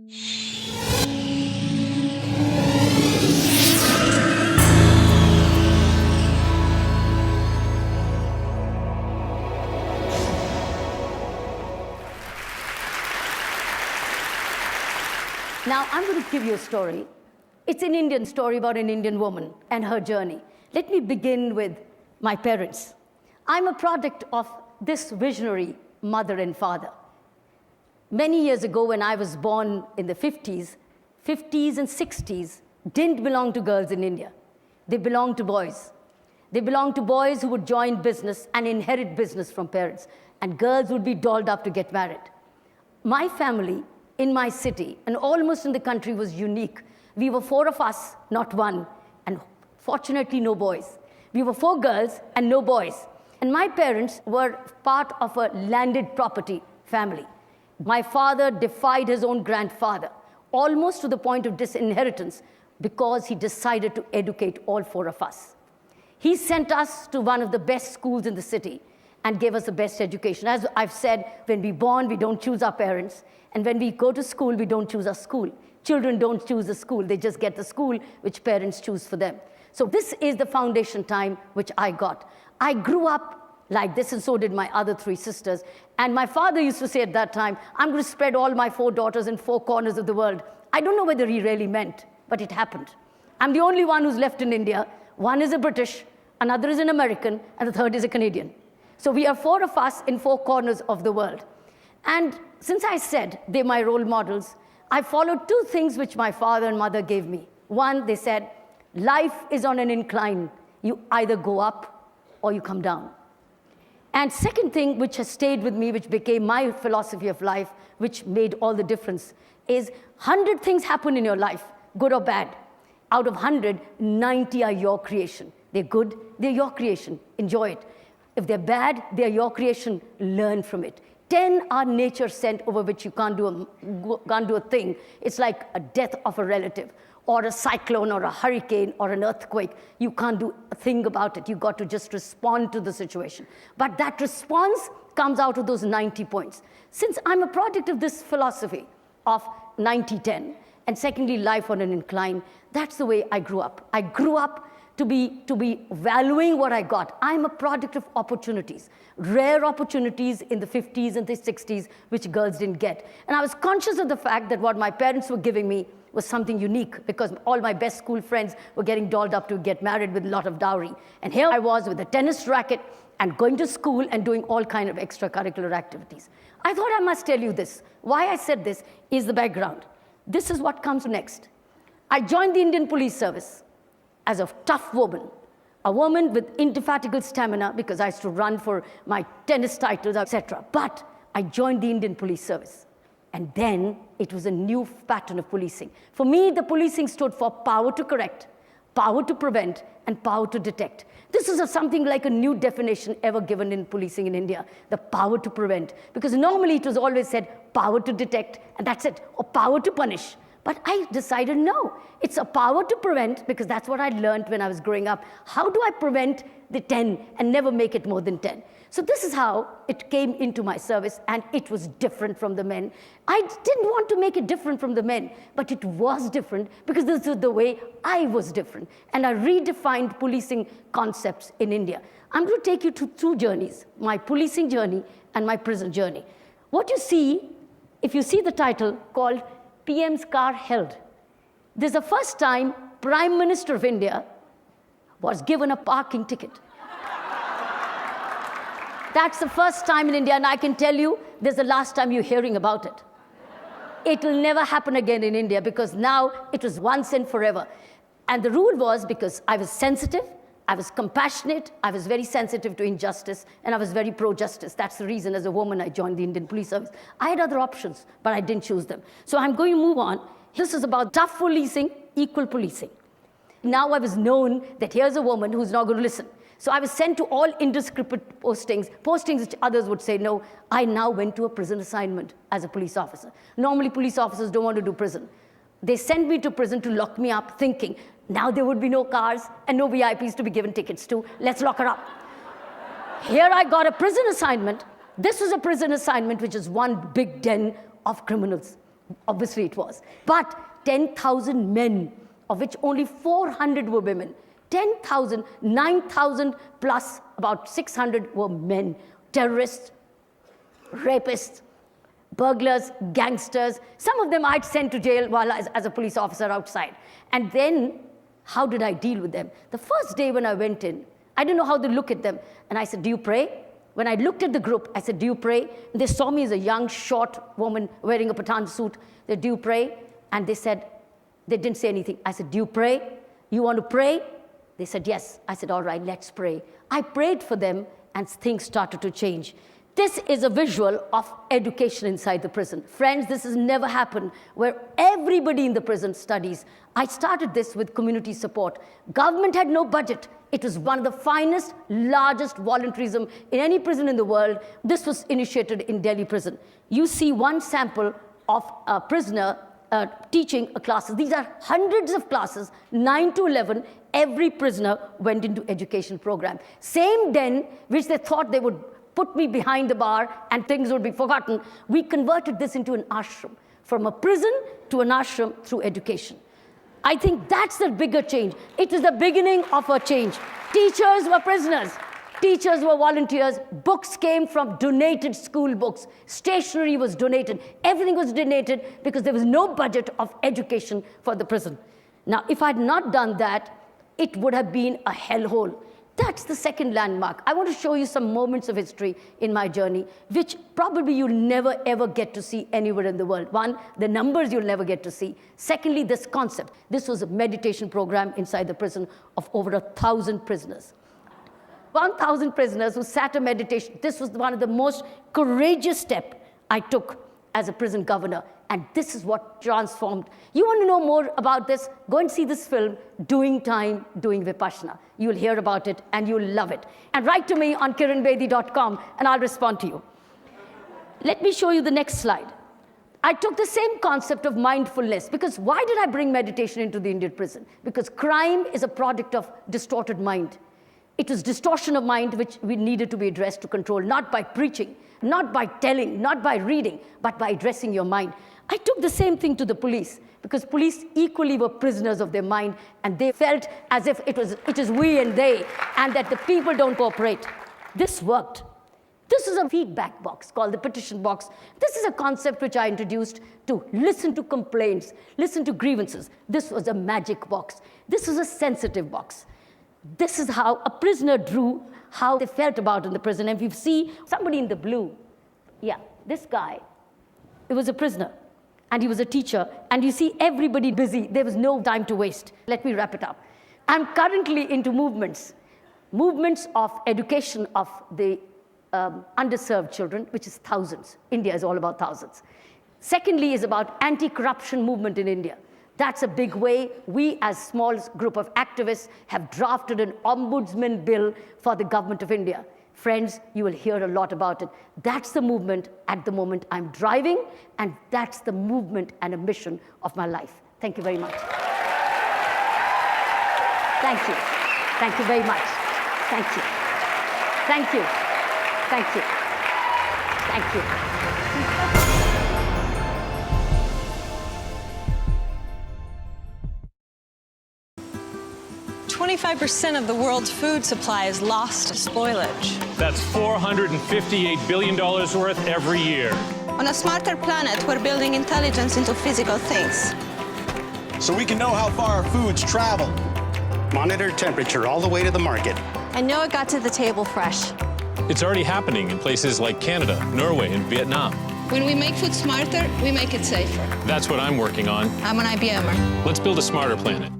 Now, I'm going to give you a story. It's an Indian story about an Indian woman and her journey. Let me begin with my parents. I'm a product of this visionary mother and father. Many years ago, when I was born in the 50s and 60s didn't belong to girls in India. They belonged to boys. They belonged to boys who would join business and inherit business from parents, and girls would be dolled up to get married. My family in my city and almost in the country was unique. We were 4 of us, not one, and fortunately no boys. We were 4 girls and no boys. And my parents were part of a landed property family. My father defied his own grandfather, almost to the point of disinheritance, because he decided to educate all 4 of us. He sent us to one of the best schools in the city and gave us the best education. As I've said, when we're born, we don't choose our parents. And when we go to school, we don't choose our school. Children don't choose the school. They just get the school which parents choose for them. So this is the foundation time which I got. I grew up like this, and so did my other 3 sisters. And my father used to say at that time, I'm going to spread all my 4 daughters in 4 corners of the world. I don't know whether he really meant, but it happened. I'm the only one who's left in India. One is a British, another is an American, and the third is a Canadian. So we are 4 of us in 4 corners of the world. And since I said they're my role models, I followed 2 things which my father and mother gave me. One, they said, life is on an incline. You either go up or you come down. And second thing which has stayed with me, which became my philosophy of life, which made all the difference, is 100 things happen in your life, good or bad. Out of 100, 90 are your creation. They're good, they're your creation. Enjoy it. If they're bad, they're your creation. Learn from it. 10 are nature sent, over which you can't do a thing. It's like a death of a relative, or a cyclone, or a hurricane, or an earthquake. You can't do a thing about it. You've got to just respond to the situation. But that response comes out of those 90 points. Since I'm a product of this philosophy of 90-10, and secondly, life on an incline, that's the way I grew up. I grew up to be valuing what I got. I'm a product of opportunities, rare opportunities in the 50s and the 60s, which girls didn't get. And I was conscious of the fact that what my parents were giving me was something unique, because all my best school friends were getting dolled up to get married with a lot of dowry. And here I was with a tennis racket and going to school and doing all kinds of extracurricular activities. I thought I must tell you this. Why I said this is the background. This is what comes next. I joined the Indian Police Service as a tough woman, a woman with indefatigable stamina, because I used to run for my tennis titles, etc. But I joined the Indian Police Service. And then it was a new pattern of policing. For me, the policing stood for power to correct, power to prevent, and power to detect. This is something like a new definition ever given in policing in India, the power to prevent. Because normally it was always said power to detect, and that's it, or power to punish. But I decided, no, it's a power to prevent, because that's what I learned when I was growing up. How do I prevent the 10 and never make it more than 10? So this is how it came into my service, and it was different from the men. I didn't want to make it different from the men, but it was different, because this is the way I was different. And I redefined policing concepts in India. I'm going to take you to 2 journeys, my policing journey and my prison journey. What you see, if you see the title called PM's car held. This is the first time Prime Minister of India was given a parking ticket. That's the first time in India, and I can tell you, this is the last time you're hearing about it. It will never happen again in India, because now it was once and forever. And the rule was, because I was sensitive, I was compassionate, I was very sensitive to injustice, and I was very pro-justice. That's the reason, as a woman, I joined the Indian Police Service. I had other options, but I didn't choose them. So I'm going to move on. This is about tough policing, equal policing. Now I was known that here's a woman who's not going to listen. So I was sent to all indiscriminate postings which others would say no. I now went to a prison assignment as a police officer. Normally, police officers don't want to do prison. They sent me to prison to lock me up, thinking, now there would be no cars and no VIPs to be given tickets to. Let's lock her up. Here I got a prison assignment. This was a prison assignment, which is one big den of criminals. Obviously it was. But 10,000 men, of which only 400 were women. 10,000, 9,000 plus about 600 were men. Terrorists, rapists, burglars, gangsters. Some of them I'd sent to jail while as a police officer outside. And then, how did I deal with them? The first day when I went in, I didn't know how to look at them. And I said, do you pray? When I looked at the group, I said, do you pray? And they saw me as a young, short woman wearing a Pathan suit. They said, do you pray? And they said, they didn't say anything. I said, do you pray? You want to pray? They said, yes. I said, all right, let's pray. I prayed for them, and things started to change. This is a visual of education inside the prison. Friends, this has never happened where everybody in the prison studies. I started this with community support. Government had no budget. It was one of the finest, largest volunteerism in any prison in the world. This was initiated in Delhi prison. You see one sample of a prisoner teaching a classes. These are hundreds of classes, 9 to 11. Every prisoner went into education program. Same den, which they thought they would put me behind the bar and things would be forgotten, we converted this into an ashram. From a prison to an ashram through education. I think that's the bigger change. It is the beginning of a change. Teachers were prisoners. Teachers were volunteers. Books came from donated school books. Stationery was donated. Everything was donated because there was no budget of education for the prison. Now, if I had not done that, it would have been a hellhole. That's the second landmark. I want to show you some moments of history in my journey, which probably you'll never, ever get to see anywhere in the world. One, the numbers you'll never get to see. Secondly, this concept. This was a meditation program inside the prison of over 1,000 prisoners. 1,000 prisoners who sat a meditation. This was one of the most courageous steps I took as a prison governor. And this is what transformed. You want to know more about this? Go and see this film, Doing Time, Doing Vipassana. You'll hear about it and you'll love it. And write to me on kiranbedi.com and I'll respond to you. Let me show you the next slide. I took the same concept of mindfulness because why did I bring meditation into the Indian prison? Because crime is a product of distorted mind. It was distortion of mind which we needed to be addressed to control, not by preaching, not by telling, not by reading, but by addressing your mind. I took the same thing to the police because police equally were prisoners of their mind and they felt as if it is we and they and that the people don't cooperate. This worked. This is a feedback box called the petition box. This is a concept which I introduced to listen to complaints, listen to grievances. This was a magic box. This was a sensitive box. This is how a prisoner drew how they felt about in the prison. And if you see somebody in the blue, yeah, this guy, it was a prisoner. And he was a teacher, and you see everybody busy. There was no time to waste. Let me wrap it up. I'm currently into movements of education of the underserved children, which is thousands. India is all about thousands. Secondly is about anti-corruption movement in India. That's a big way. We, as a small group of activists, have drafted an ombudsman bill for the government of India. Friends, you will hear a lot about it. That's the movement at the moment I'm driving, and that's the movement and a mission of my life. Thank you very much. Thank you. Thank you very much. Thank you. Thank you. Thank you. Thank you. 25% of the world's food supply is lost to spoilage. That's $458 billion worth every year. On a smarter planet, we're building intelligence into physical things. So we can know how far our foods travel. Monitor temperature all the way to the market. I know it got to the table fresh. It's already happening in places like Canada, Norway, and Vietnam. When we make food smarter, we make it safer. That's what I'm working on. I'm an IBMer. Let's build a smarter planet.